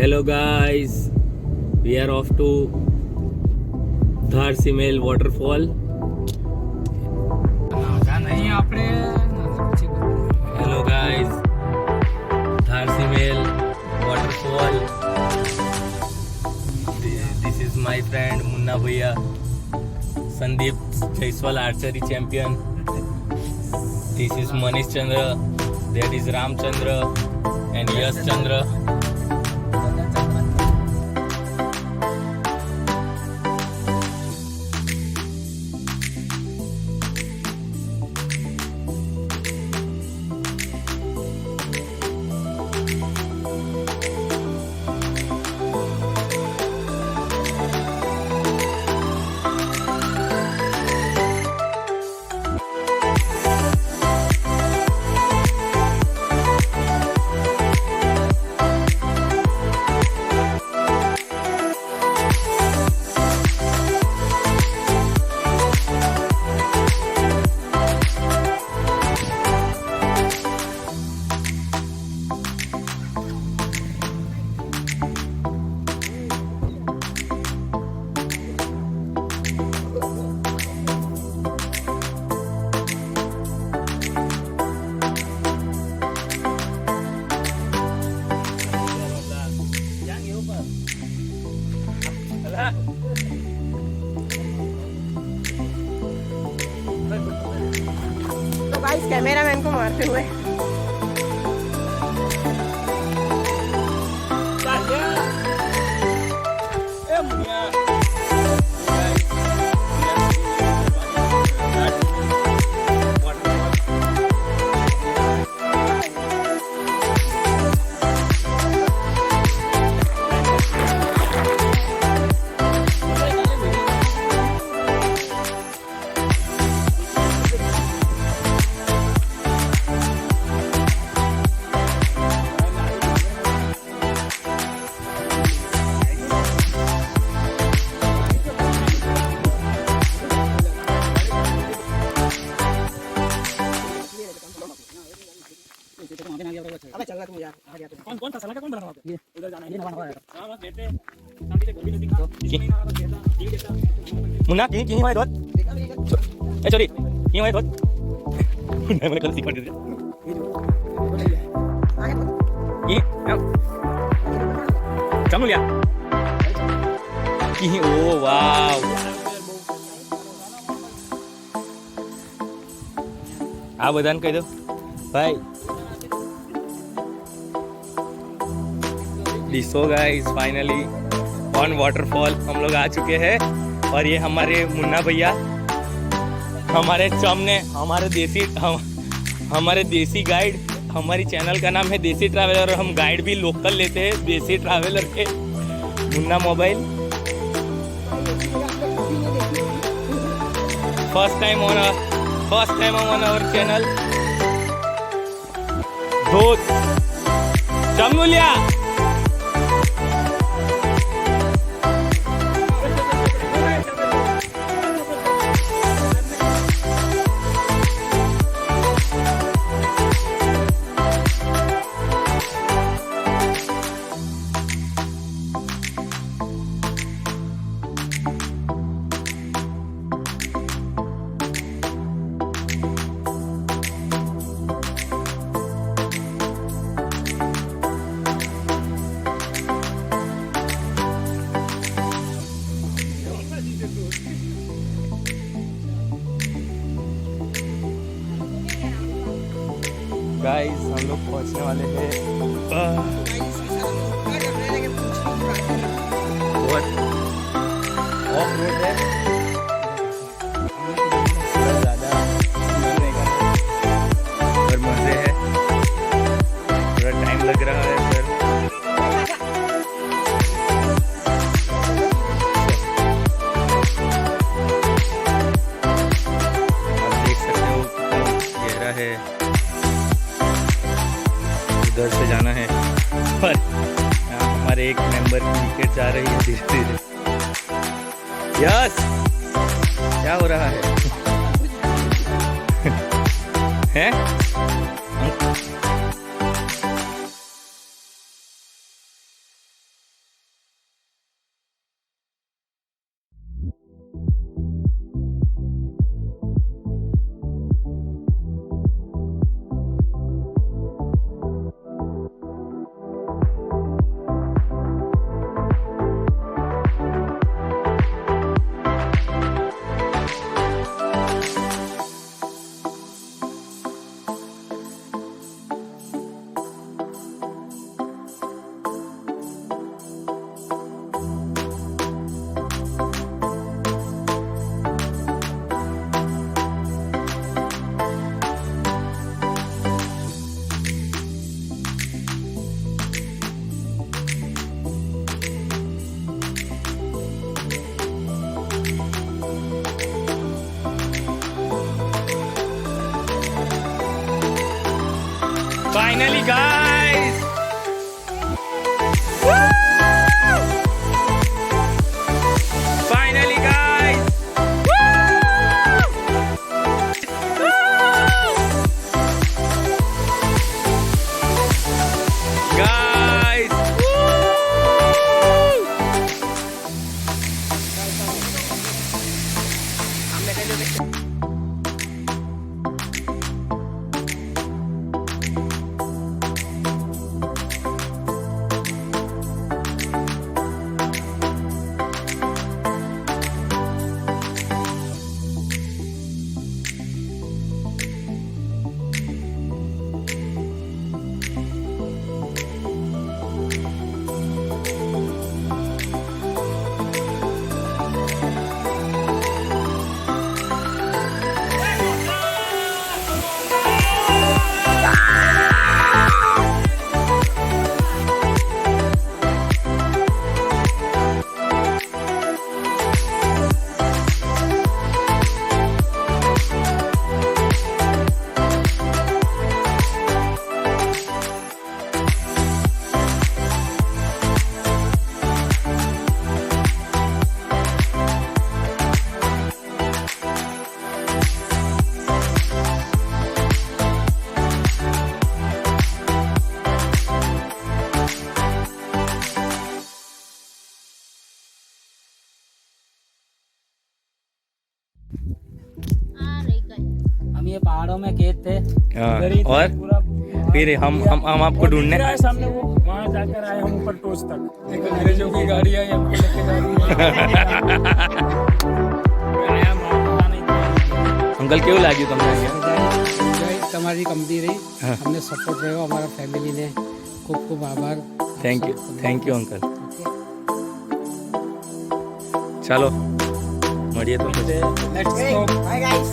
Hello guys, we are off to Dharshimal Waterfall. Hello guys, Dharshimal Waterfall. This is my friend Munna Bhaiya, Sandeep Jaiswal archery champion. This is Manish Chandra, that is Ram Chandra and Yash Chandra. तो guys cameraman को मारते हुए अबे चल रहा तुम यार कौन कौन सा सलाह का कौन बना रहा है ये उधर जाना है ये नवा है हां बस बैठे शांति से घर भी नजदीक था टीवी देखता मुन्ना किंग होय दोत ए चोरी किंग होय दोत मैंने कल सीख दे ये चमू लिया किंग ओ वाव आ बधान कह दो भाई so guys finally on waterfall हम लोग आ चुके हैं और ये हमारे मुन्ना भैया हमारे चम ने हमारे देसी गाइड। हमारी चैनल का नाम है देसी ट्रैवलर और हम गाइड भी लोकल लेते हैं देसी ट्रैवलर के Munna mobile. First time on our channel धोत चमनुलिया। गाइस हम लोग पहुंचने वाले हैं बहुत ऑफ रोड है ज़्यादा और मज़े है थोड़ा टाइम लग रहा है सर। आप देख सकते हो कितना गहरा है उधर से जाना है पर हमारे एक मेंबर की विकेट जा रही है धीरे धीरे। यस क्या हो रहा है हैं पहाड़ों में खेत थे, हाँ, उधर ही थे और पूरा। फिर हम आपको ढूंढने दिख रहा है सामने वो, वहाँ जाकर आए हम ऊपर टोच तक। एक अंग्रेजों की गाड़ी आई हमको लेके जा रही है। आया पता नहीं क्या। અંકલ કેવું લાગ્યું તમને અહીંયા? તમારી કંપની રહી, હા. અમને સપોર્ટ રહ્યો, અમારા ફેમિલીને ખૂબ ખૂબ આભાર. Thank you uncle. ચાલો મળીએ તો પછી. Let's go. Bye guys.